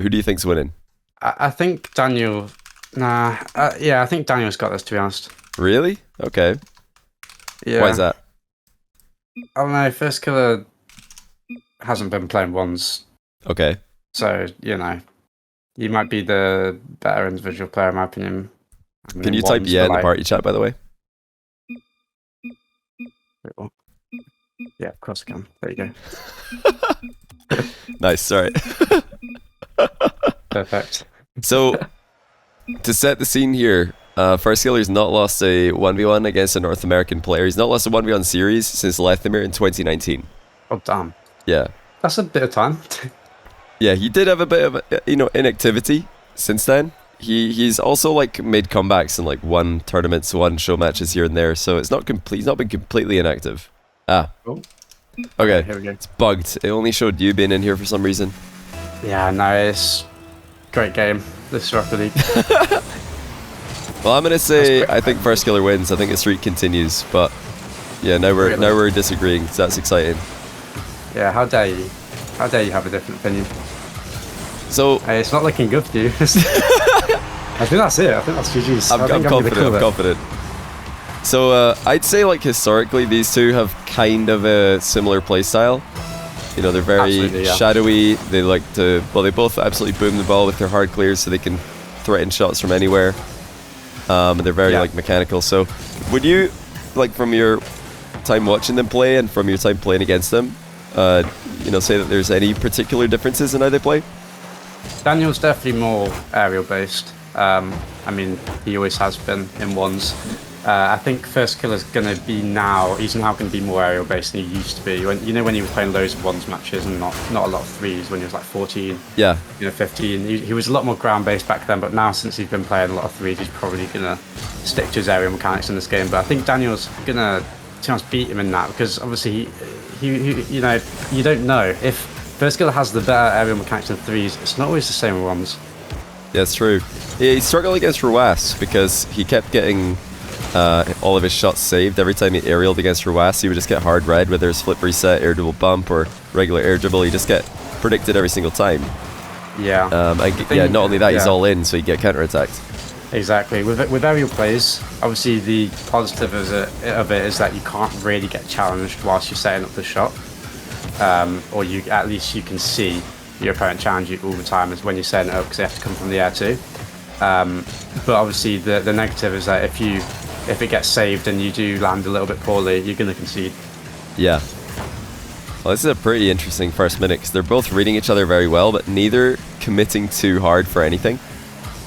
Who do you think's winning? I think Daniel. Nah, yeah, I think Daniel's got this, to be honest. Really? Okay. Yeah. Why is that? I don't know. Firstkiller hasn't been playing ones, Okay. so you might be the better individual player, in my opinion. Can you type yeah in the party chat, by the way? Yeah, of course I can. There you go. Nice. Sorry. Perfect. So, to set the scene here, Firstkiller's not lost a 1v1 against a North American player. He's not lost a 1v1 series since Lethamyr in 2019. Oh, damn. Yeah. That's a bit of time. Yeah, he did have a bit of inactivity since then. He's also like made comebacks in like won tournaments, won show matches here and there. So it's not complete. He's not been completely inactive. Ah. Oh. Okay. Here we go. It's bugged. It only showed you being in here for some reason. Yeah, nice. Great game. This Rocket League. Well, I'm gonna say I think Firstkiller wins. I think the streak continues, but yeah, now we're disagreeing. So that's exciting. Yeah, how dare you? How dare you have a different opinion? So hey, it's not looking good for you. I think that's it. I think that's GG's. I'm confident. I'm confident. So I'd say like historically, these two have kind of a similar playstyle. You know, they're very shadowy. They like to, well, they both absolutely boom the ball with their hard clears, so they can threaten shots from anywhere. And they're very like mechanical. So, would you, like, from your time watching them play and from your time playing against them, say that there's any particular differences in how they play? Daniel's definitely more aerial based. I mean, he always has been in ones. I think Firstkiller's gonna be now. He's now gonna be more aerial based than he used to be. When he was playing loads of ones matches and not a lot of threes when he was like 14. Yeah. 15. He was a lot more ground based back then, but now since he's been playing a lot of threes, he's probably gonna stick to his aerial mechanics in this game. But I think Daniel's gonna beat him in that because obviously you don't know if Firstkiller has the better aerial mechanics in threes. It's not always the same with ones. Yeah, it's true. He struggled against Ruas because he kept getting all of his shots saved. Every time he aerialed against Ruas, he would just get hard red, whether it's flip reset, air dribble bump, or regular air dribble. He just get predicted every single time. Yeah. Not only that, he's all in, so you get counter-attacked. Exactly. With aerial plays, obviously the positive of it is that you can't really get challenged whilst you're setting up the shot. Or at least you can see your opponent challenge you all the time is when you're setting it up because they have to come from the air too. But obviously the negative is that if it gets saved and you do land a little bit poorly, you're going to concede. Yeah. Well, this is a pretty interesting first minute because they're both reading each other very well, but neither committing too hard for anything.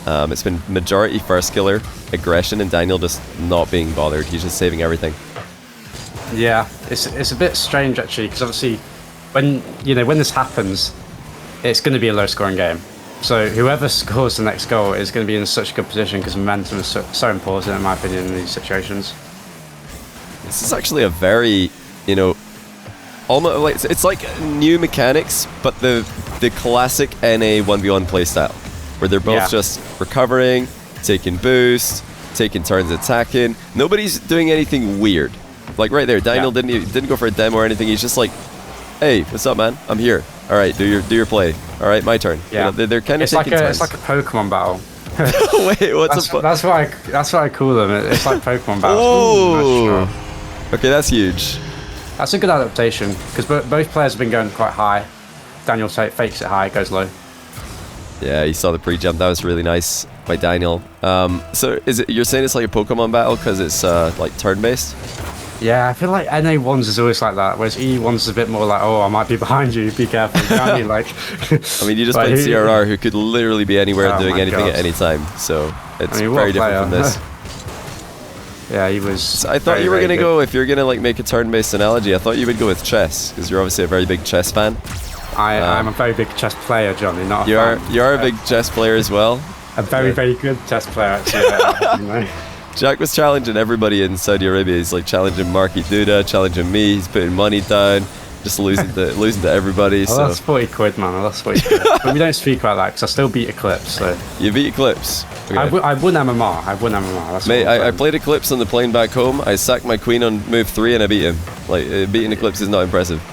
It's been majority Firstkiller aggression and Daniel just not being bothered. He's just saving everything. Yeah, it's a bit strange actually because obviously when this happens, it's going to be a low-scoring game. So whoever scores the next goal is going to be in such a good position because momentum is so important, in my opinion, in these situations. This is actually a very, almost like it's like new mechanics, but the classic NA 1v1 playstyle, where they're both just recovering, taking boost, taking turns attacking. Nobody's doing anything weird. Like right there, Daniel didn't go for a demo or anything. He's just like, "Hey, what's up, man? I'm here. All right, do your play. All right, my turn." Yeah, they're kind of taking turns. It's like a Pokemon battle. Wait, that's what I call them. It's like Pokemon battles. Oh, okay, that's huge. That's a good adaptation because both players have been going quite high. Daniel fakes it high, goes low. Yeah, you saw the pre-jump. That was really nice by Daniel. So you're saying it's like a Pokemon battle because it's like turn-based? Yeah, I feel like NA ones is always like that, whereas E ones is a bit more like, oh, I might be behind you, be careful. You know what I mean? Like, I mean, you just played CRR, who could literally be anywhere and doing anything at any time, so it's very different from this. Yeah, he was. So I thought you were gonna go, if you're gonna like make a turn-based analogy, I thought you would go with chess because you're obviously a very big chess fan. I'm a very big chess player, Johnny. Not a fan. You are a big chess player as well. A very good chess player, actually. Jack was challenging everybody in Saudi Arabia. He's like challenging Marky Duda, challenging me. He's putting money down, just losing to everybody. Oh, that's 40 quid, man. That's 40 quid. But we don't speak about that because I still beat Eclipse. So you beat Eclipse. Okay. I won MMR. That's mate, I played Eclipse on the plane back home. I sacked my queen on move 3 and I beat him. Like beating Eclipse is not impressive.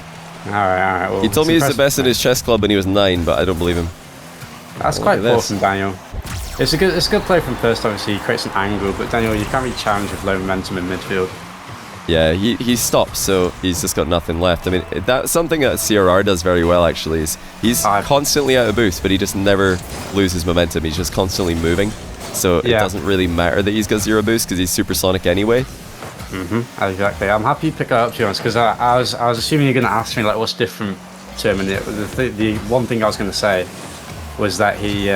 All right. Well, he told me he's the best in his chess club when he was 9, but I don't believe him. That's quite poor from Daniel. It's a good play from First, obviously. He creates an angle, but Daniel, you can't really challenge with low momentum in midfield. Yeah, he stops, so he's just got nothing left. I mean, that's something that CRR does very well, actually. Is he's constantly out of boost, but he just never loses momentum. He's just constantly moving, so it doesn't really matter that he's got 0 boost because he's supersonic anyway. Exactly. I'm happy you pick that up, to be honest, because I was assuming you're going to ask me like what's different to him, and the one thing I was going to say was that he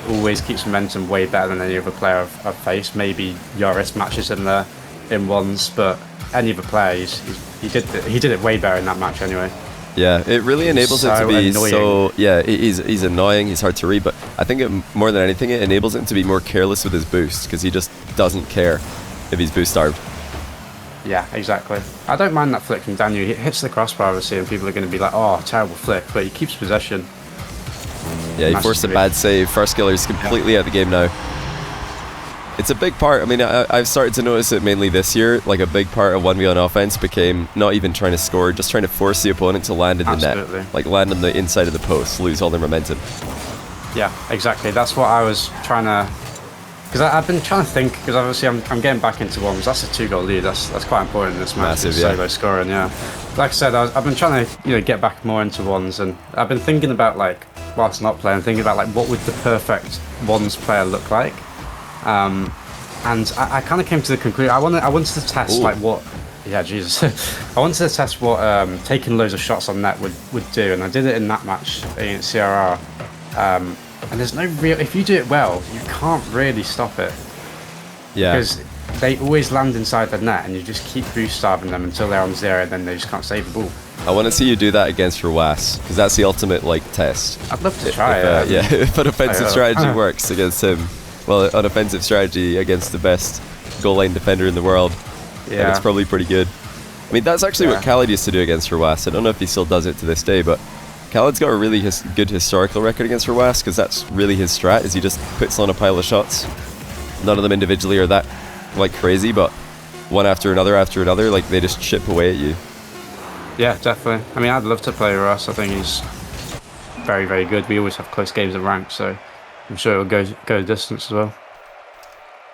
always keeps momentum way better than any other player I've faced. Maybe Yoris matches him there in ones, but any other player, he did it way better in that match anyway. Yeah, it really enables it to be annoying. So yeah, he's annoying, he's hard to read, but I think more than anything it enables him to be more careless with his boost, because he just doesn't care if he's boost starved. Yeah, exactly. I don't mind that flick from Daniel. He hits the crossbar, obviously, and people are going to be like, oh, terrible flick, but he keeps possession. Yeah, he forced a bad save. Firstkiller is completely out of the game now. It's a big part. I mean, I've started to notice it mainly this year. Like, a big part of 1v1 offense became not even trying to score, just trying to force the opponent to land in the net. Like, land on the inside of the post, lose all their momentum. Yeah, exactly. That's what I was trying to... Because I've been trying to think, because obviously I'm getting back into ones. That's a 2-goal lead. That's quite important in this match. Massive, so low scoring, yeah. Like I said, I've been trying to get back more into ones, and I've been thinking about, like, whilst not playing, thinking about like what would the perfect ones player look like. And I kind of came to the conclusion I wanted to test like what. Yeah, Jesus. I wanted to test what taking loads of shots on net would do, and I did it in that match against CRR. And there's no real... If you do it well, you can't really stop it. Yeah. Because they always land inside the net, and you just keep boost starving them until they're on 0, and then they just can't save the ball. I want to see you do that against Rawas, because that's the ultimate like test. I'd love to try it. If an offensive strategy works against him, well, an offensive strategy against the best goal line defender in the world, and it's probably pretty good. I mean, that's actually what Khaled used to do against Rawas. I don't know if he still does it to this day, but Khaled's got a really good historical record against Rawas, because that's really his strat, is he just puts on a pile of shots. None of them individually are that like crazy, but one after another, like they just chip away at you. Yeah, definitely. I mean, I'd love to play Russ. I think he's very, very good. We always have close games at rank, so I'm sure it'll go the distance as well.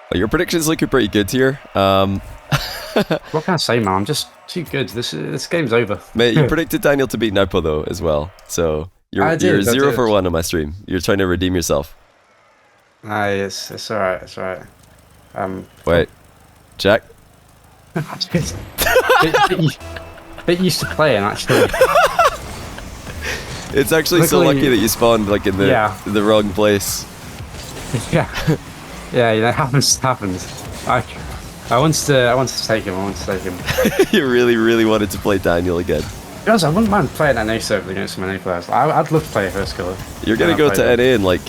Well, your prediction's looking pretty good here. What can I say, man? I'm just too good. This game's over. Mate, you predicted Daniel to beat Nepo though as well, so you're 0 for 1 on my stream. You're trying to redeem yourself. It's alright. It's alright. Wait, Jack. Bit used to playing actually. It's actually so lucky that you spawned like in the wrong place. Yeah, it happens. I wanted to take him. You really wanted to play Daniel again. Because I wouldn't mind playing NA server against some NA players. I'd love to play a Firstkiller. You're gonna go to NA in like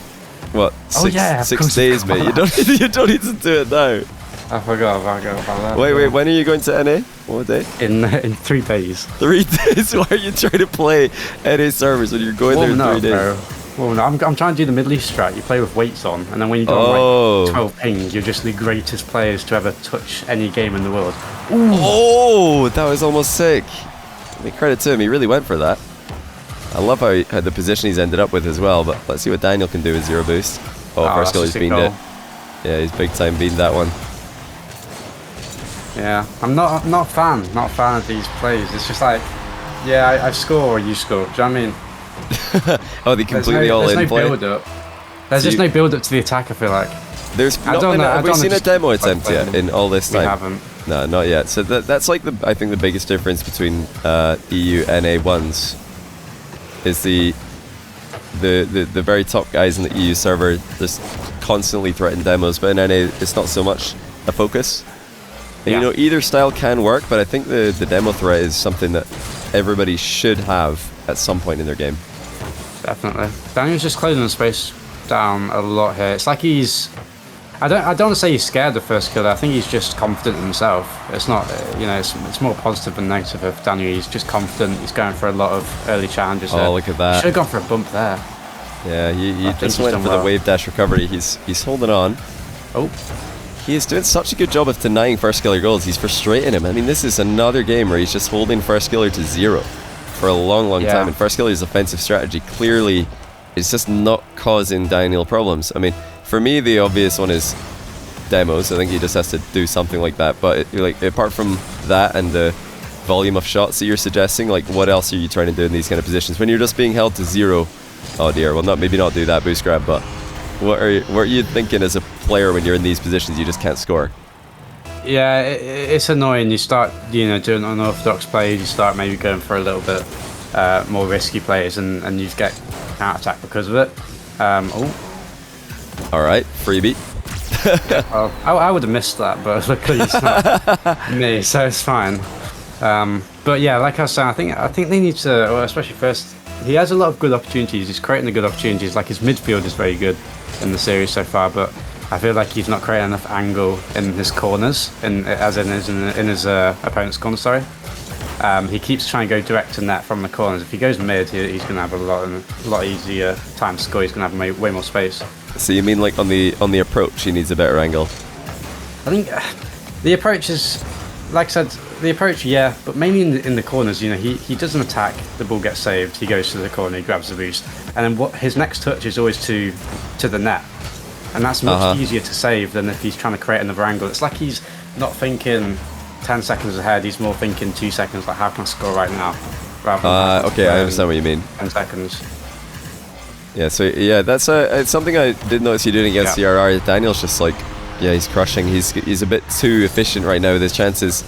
what 6 days, mate. You don't need to do it now. I forgot about that. Wait, when are you going to NA? What day? In 3 days. 3 days? Why are you trying to play NA servers when you're going there in 3 days? Bro. Well, no, I'm trying to do the Middle East strat. You play with weights on, and then when you go on like 12 ping, you're just the greatest players to ever touch any game in the world. Ooh. Oh, that was almost sick. Give me credit to him. He really went for that. I love how the position he's ended up with as well, but let's see what Daniel can do with 0 boost. Firstkiller's beamed it. Yeah, he's big time beamed that one. Yeah, I'm not a fan of these plays. It's just like, I score or you score. Do you know what I mean? Oh, they completely all in play. There's just no build up to the attack. I feel like have we seen a demo attempt yet in all this time? We haven't. No, not yet. So that's like I think the biggest difference between EU NA ones is the very top guys in the EU server just constantly threaten demos, but in NA it's not so much a focus. And, either style can work, but I think the demo threat is something that everybody should have at some point in their game. Definitely. Daniel's just closing the space down a lot here. It's like he's... I don't want to say he's scared of Firstkiller. I think he's just confident in himself. It's not, it's more positive than negative of Daniel. He's just confident. He's going for a lot of early challenges there. Look at that. He should have gone for a bump there. Yeah, he just went for the wave dash recovery. He's holding on. Oh. He is doing such a good job of denying Firstkiller goals. He's frustrating him. I mean, this is another game where he's just holding Firstkiller to 0 for a long time. And Firstkiller's offensive strategy clearly it's just not causing Daniel problems. I mean, for me, the obvious one is demos. I think he just has to do something like that. But like, apart from that and the volume of shots that you're suggesting, like, what else are you trying to do in these kind of positions when you're just being held to 0? Oh dear. Well, maybe not do that boost grab, but what are you thinking as a player when you're in these positions? You just can't score. Yeah, it's annoying. You start, doing unorthodox plays. You start maybe going for a little bit more risky plays, and you get counter attack because of it. All right, freebie. Well, I would have missed that, but luckily it's not me, so it's fine. But yeah, like I was saying, I think they need to, well, especially first. He has a lot of good opportunities. He's creating the good opportunities. Like, his midfield is very good in the series so far, but I feel like he's not creating enough angle in his corners, in his opponent's corner. Sorry. He keeps trying to go direct to net from the corners. If he goes mid, he's going to have a lot easier time to score. He's going to have way more space. So you mean like on the approach, he needs a better angle? I think the approach is, like I said, the approach, yeah, but mainly in the corners. He doesn't attack, the ball gets saved, he goes to the corner, he grabs the boost, and then his next touch is always to the net, and that's much easier to save than if he's trying to create another angle. It's like he's not thinking 10 seconds ahead, he's more thinking 2 seconds, like, how can I score right now? Okay, I understand what you mean. 10 seconds. Yeah, so yeah, that's it's something I did notice you doing against CRR. Daniel's just like, yeah, he's crushing. He's a bit too efficient right now with his chances.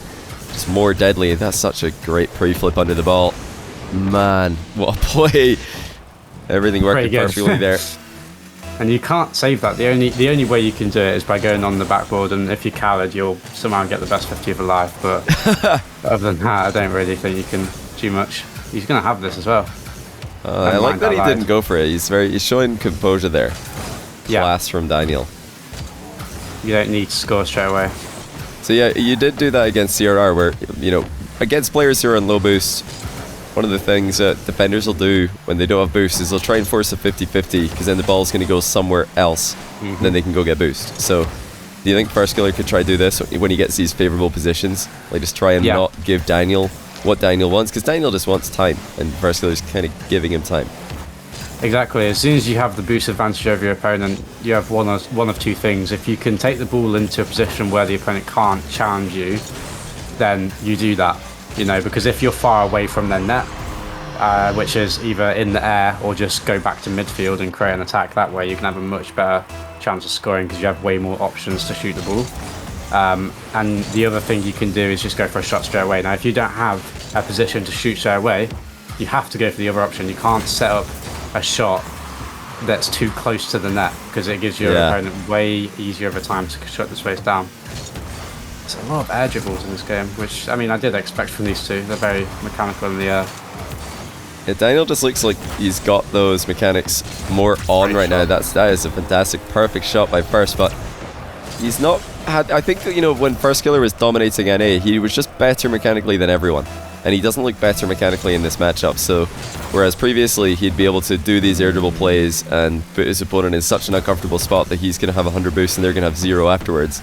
Just more deadly. That's such a great pre-flip under the ball. Man, what a play! Everything working perfectly there. And you can't save that. The only way you can do it is by going on the backboard, and if you're coward, you'll somehow get the best 50 of your life. But other than that, I don't really think you can do much. He's going to have this as well. I like that he didn't go for it. He's showing composure there. Class from Daniel. You don't need to score straight away. So yeah, you did do that against CRR, where, against players who are on low boost, one of the things that defenders will do when they don't have boost is they'll try and force a 50-50, because then the ball's going to go somewhere else, and then they can go get boost. So do you think Firstkiller could try to do this when he gets these favourable positions? Like, just try and not give Daniel what Daniel wants, because Daniel just wants time, and Firstkiller's kind of giving him time. Exactly. As soon as you have the boost advantage over your opponent, you have one of two things. If you can take the ball into a position where the opponent can't challenge you, then you do that. Because if you're far away from their net, which is either in the air or just go back to midfield and create an attack that way, you can have a much better chance of scoring because you have way more options to shoot the ball. And the other thing you can do is just go for a shot straight away. Now, if you don't have a position to shoot straight away, you have to go for the other option. You can't set up a shot that's too close to the net, because it gives your opponent way easier of a time to shut the space down. There's a lot of air dribbles in this game, which, I mean, I did expect from these two. They're very mechanical in the air. Yeah, Daniel just looks like he's got those mechanics more on right now. That is a fantastic, perfect shot by First, but he's not had. I think that, when Firstkiller was dominating NA, he was just better mechanically than everyone, and he doesn't look better mechanically in this matchup. So, whereas previously he'd be able to do these air dribble plays and put his opponent in such an uncomfortable spot that he's going to have 100 boosts and they're going to have 0 afterwards.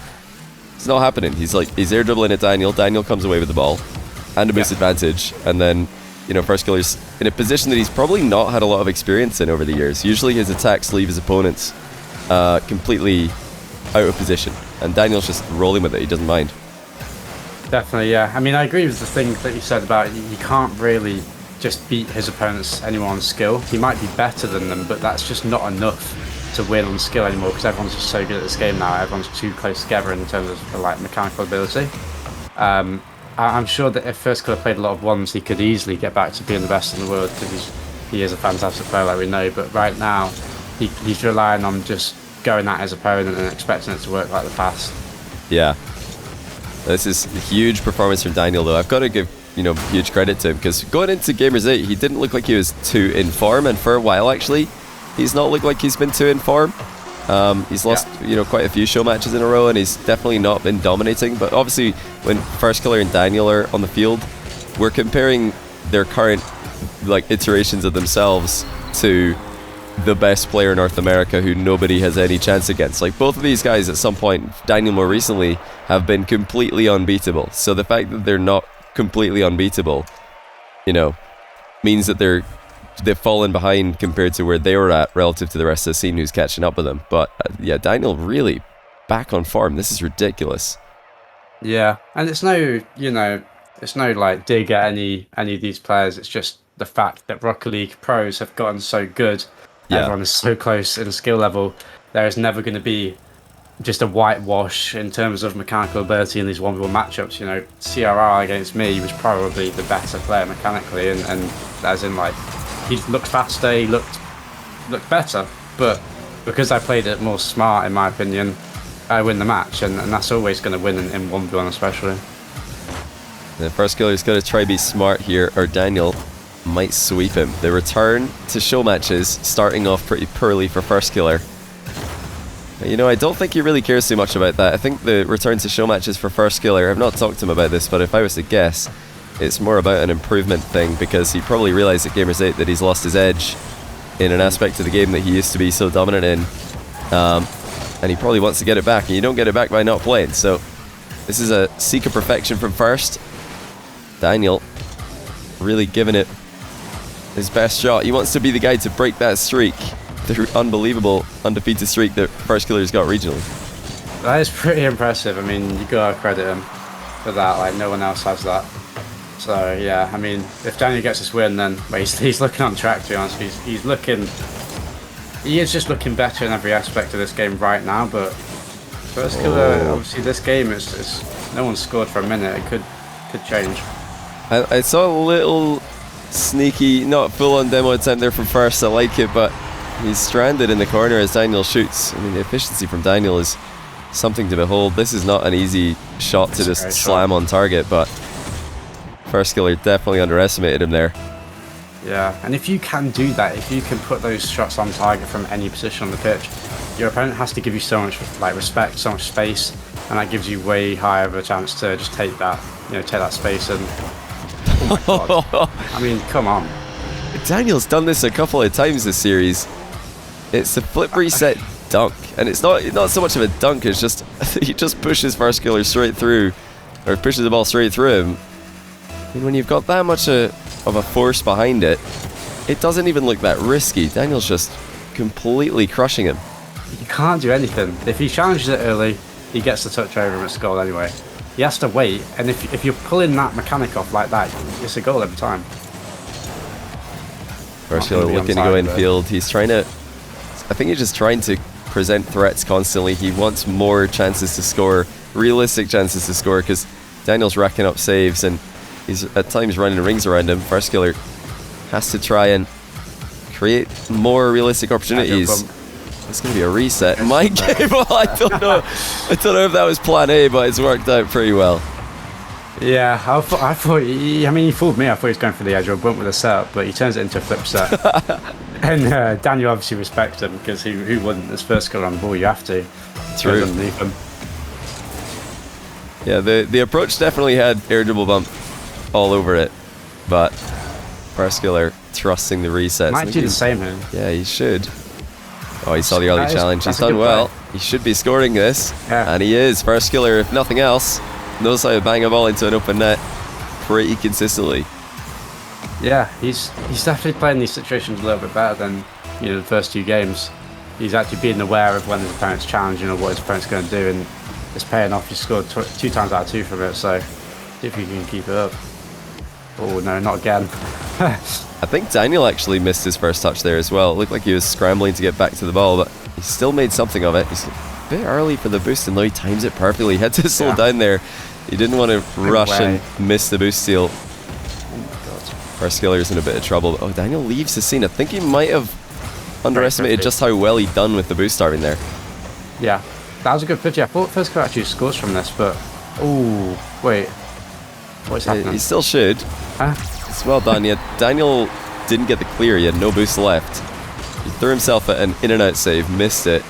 It's not happening. He's air dribbling at Daniel. Daniel comes away with the ball and a boost advantage, and then Firstkiller's in a position that he's probably not had a lot of experience in over the years. Usually his attacks leave his opponents completely out of position, and Daniel's just rolling with it. He doesn't mind. Definitely, yeah. I mean, I agree with the thing that you said about you can't really just beat his opponents anymore on skill. He might be better than them, but that's just not enough to win on skill anymore, because everyone's just so good at this game now. Everyone's too close together in terms of mechanical ability. I'm sure that if Firstkiller played a lot of ones, he could easily get back to being the best in the world, because he is a fantastic player, like we know. But right now, he's relying on just going at his opponent and expecting it to work like the past. Yeah. This is a huge performance from Daniel, though. I've got to give huge credit to him, because going into Gamers 8, he didn't look like he was too in form, and for a while actually, he's not looked like he's been too in form. He's lost quite a few show matches in a row, and he's definitely not been dominating. But obviously, when Firstkiller and Daniel are on the field, we're comparing their current iterations of themselves to the best player in North America, who nobody has any chance against. Both of these guys at some point, Daniel more recently, have been completely unbeatable. So the fact that they're not completely unbeatable, means that they're they've fallen behind compared to where they were at relative to the rest of the scene who's catching up with them. But yeah, Daniel really back on form. This is ridiculous. Yeah, and it's no, it's no like dig at any of these players. It's just the fact that Rocket League pros have gotten so good. Yeah. Everyone is so close in skill level. There is never going to be just a whitewash in terms of mechanical ability in these 1v1 matchups. CRR against me was probably the better player mechanically, and as in like he looked faster, he looked better, but because I played it more smart, in my opinion, I win the match, and that's always going to win in 1v1 especially. The Firstkiller's got to try be smart here, or Daniel might sweep him. The return to Showmatches starting off pretty poorly for Firstkiller. I don't think he really cares too much about that. I think the return to Showmatches for Firstkiller, I've not talked to him about this, but if I was to guess, it's more about an improvement thing, because he probably realised at Gamers 8 that he's lost his edge in an aspect of the game that he used to be so dominant in. And he probably wants to get it back, and you don't get it back by not playing. So this is a seek of perfection from First. Daniel really giving it his best shot. He wants to be the guy to break that streak, the unbelievable undefeated streak that Firstkiller's got regionally. That is pretty impressive. I mean, you gotta credit him for that. Like, no one else has that. So yeah, I mean, if Daniel gets this win, then he's looking on track, to be honest. He is just looking better in every aspect of this game right now, but Firstkiller, obviously this game is no one's scored for a minute. It could change. I saw a little sneaky, not full-on demo attempt there from First. I like it, but he's stranded in the corner as Daniel shoots. I mean, the efficiency from Daniel is something to behold. This is not an easy shot to just slam on target, but Firstkiller definitely underestimated him there. Yeah, and if you can do that, if you can put those shots on target from any position on the pitch, your opponent has to give you so much respect, so much space, and that gives you way higher of a chance to just take that space and. Oh my God. I mean, come on. Daniel's done this a couple of times this series. It's a flip reset dunk, and it's not so much of a dunk. It's just he just pushes Firstkiller straight through, or pushes the ball straight through him. I mean, when you've got that much of a force behind it, it doesn't even look that risky. Daniel's just completely crushing him. You can't do anything. If he challenges it early, he gets the touch over him, it's a goal anyway. He has to wait, and if you're pulling that mechanic off like that, it's a goal every time. Firstkiller looking to go infield. He's trying to... I think he's just trying to present threats constantly. He wants more chances to score, realistic chances to score, because Daniel's racking up saves, and he's at times running rings around him. Firstkiller has to try and create more realistic opportunities. It's going to be a reset. My game, I don't know if that was plan A, but it's worked out pretty well. Yeah, I thought he fooled me. I thought he was going for the edge or went with a setup, but he turns it into a flip set. And Daniel obviously respects him, because who wouldn't? As Firstkiller on the ball, you have to. True. Underneath him. Yeah, the approach definitely had air dribble bump all over it, but Firstkiller trusting the resets. Might do the same here. Yeah, he should. Oh, he saw the early challenge. He's done well. He should be scoring this, and he is. Firstkiller, if nothing else, knows how to bang a ball into an open net pretty consistently. Yeah, he's definitely playing these situations a little bit better than the first two games. He's actually being aware of when his opponent's challenging or what his opponent's going to do, and it's paying off. He scored 2 times out of 2 from it, so see if he can keep it up. Oh no, not again. I think Daniel actually missed his first touch there as well. It looked like he was scrambling to get back to the ball, but he still made something of it. He's a bit early for the boost, and though he times it perfectly, he had to slow down there. He didn't want to rush and miss the boost steal. Firstkiller's in a bit of trouble. Oh, Daniel leaves the scene. I think he might have underestimated just how well he'd done with the boost starting there. Yeah, that was a good pitch. I thought Firstkiller actually scores from this, but oh wait, what's happening? He still should. It's well done. Yeah, Daniel didn't get the clear. He had no boost left. He threw himself at an in and out save, missed it,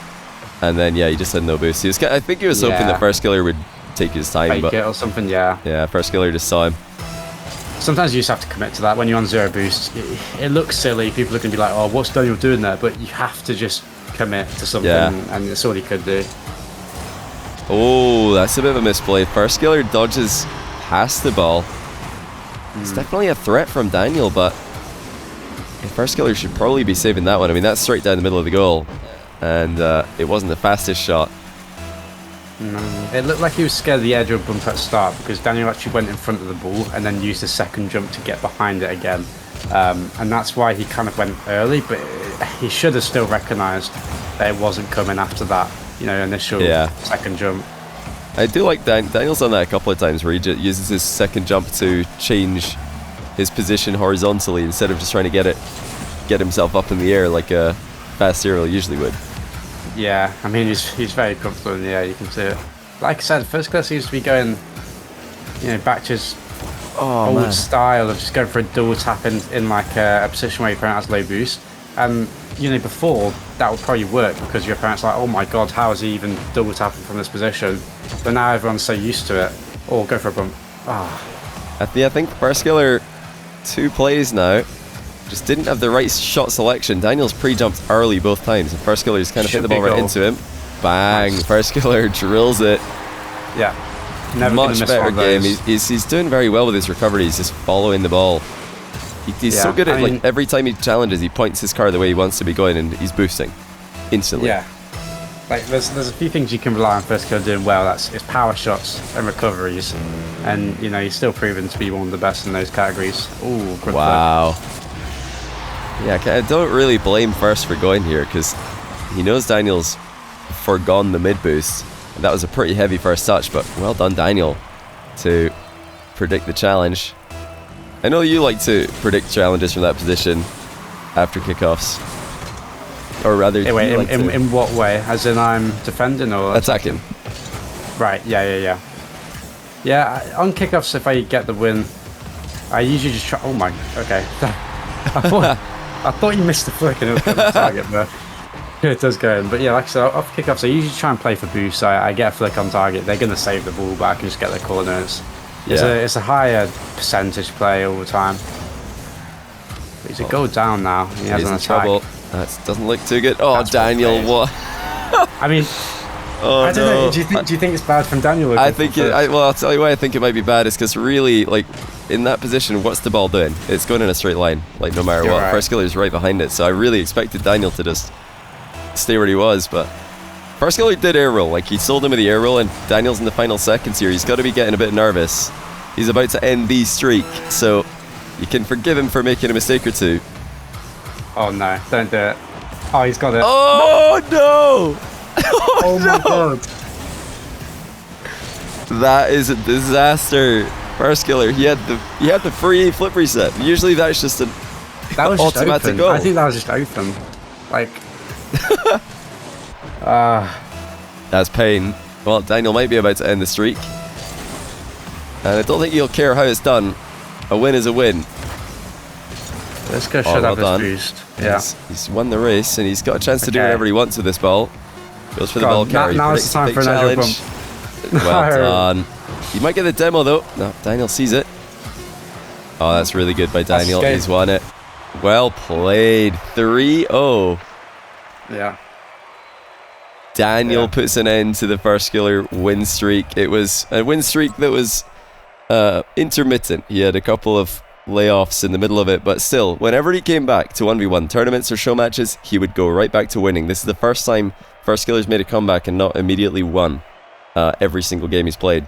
and then he just had no boost. I think he was hoping that Firstkiller would take his time, fake but it or something. Yeah, Firstkiller just saw him. Sometimes you just have to commit to that. When you're on 0 boost, it looks silly. People are going to be like, oh, what's Daniel doing there? But you have to just commit to something, and that's all he could do. Oh, that's a bit of a misplay. Firstkiller dodges past the ball. It's definitely a threat from Daniel, but Firstkiller should probably be saving that one. I mean, that's straight down the middle of the goal, and it wasn't the fastest shot. No. It looked like he was scared of the edge of a bump at start, because Daniel actually went in front of the ball and then used the second jump to get behind it again. And that's why he kind of went early, but he should have still recognised that it wasn't coming after that, initial second jump. I do like Daniel's done that a couple of times where he just uses his second jump to change his position horizontally instead of just trying to get himself up in the air like a fast aerial usually would. Yeah, I mean he's very comfortable in the air. You can see it. Like I said, Firstkiller seems to be going, back to his old style of just going for a double tap in like a position where your opponent has low boost. And before that would probably work because your opponent's like, oh my god, how is he even double tapping from this position? But now everyone's so used to it. Oh, go for a bump. I think Firstkiller 2 plays now just didn't have the right shot selection. Daniel's pre-jumped early both times, and Firstkiller just kind of hit the ball right into him. Bang! Nice. Firstkiller drills it. Yeah. Never Much better game. He's doing very well with his recovery. He's just following the ball. He's so good at like every time he challenges, he points his car the way he wants to be going, and he's boosting instantly. Yeah. Like there's a few things you can rely on Firstkiller doing well. That's his power shots and recoveries, and he's still proven to be one of the best in those categories. Ooh, good wow. Yeah, I don't really blame First for going here because he knows Daniel's forgone the mid boost. And that was a pretty heavy first touch, but well done, Daniel, to predict the challenge. I know you like to predict challenges from that position after kickoffs. Or rather, wait, in what way? As in I'm defending or attacking? Right, yeah. Yeah, on kickoffs, if I get the win, I usually just try... Oh my... Okay. I thought you missed the flick and it was going to target, but it does go in. But yeah, like I said, off kickoffs, I usually try and play for boost. I get a flick on target. They're going to save the ball, but I can just get the corner. It's a higher percentage play all the time. But he's a goal down now. He has an attack. Trouble. That doesn't look too good. Oh, that's Daniel, what? I mean... I don't know. Do you think it's bad from Daniel? I think I'll tell you why I think it might be bad. Is because really, like, in that position, what's the ball doing? It's going in a straight line, like no matter what. Right. Firstkiller's right behind it, so I really expected Daniel to just stay where he was. But Firstkiller did air roll. Like he sold him with the air roll, and Daniel's in the final seconds here. He's got to be getting a bit nervous. He's about to end the streak, so you can forgive him for making a mistake or two. Oh no! Don't do it. Oh, he's got it. Oh no! Oh my god. That is a disaster. Firstkiller, he had the free flip reset. Usually that's just an automatic goal. I think that was just open. Like that's pain. Well, Daniel might be about to end the streak. And I don't think he'll care how it's done. A win is a win. This guy should have his boost. Yeah. He's won the race and he's got a chance to do whatever he wants with this ball. Goes for the ball carry. Now it's time for an edge bump. Well done. He might get the demo though. No, Daniel sees it. Oh, that's really good by Daniel. He's won it. Well played. 3-0. Yeah. Daniel puts an end to the Firstkiller win streak. It was a win streak that was intermittent. He had a couple of layoffs in the middle of it, but still, whenever he came back to 1v1 tournaments or show matches, he would go right back to winning. This is the first time Firstkiller's made a comeback and not immediately won every single game he's played.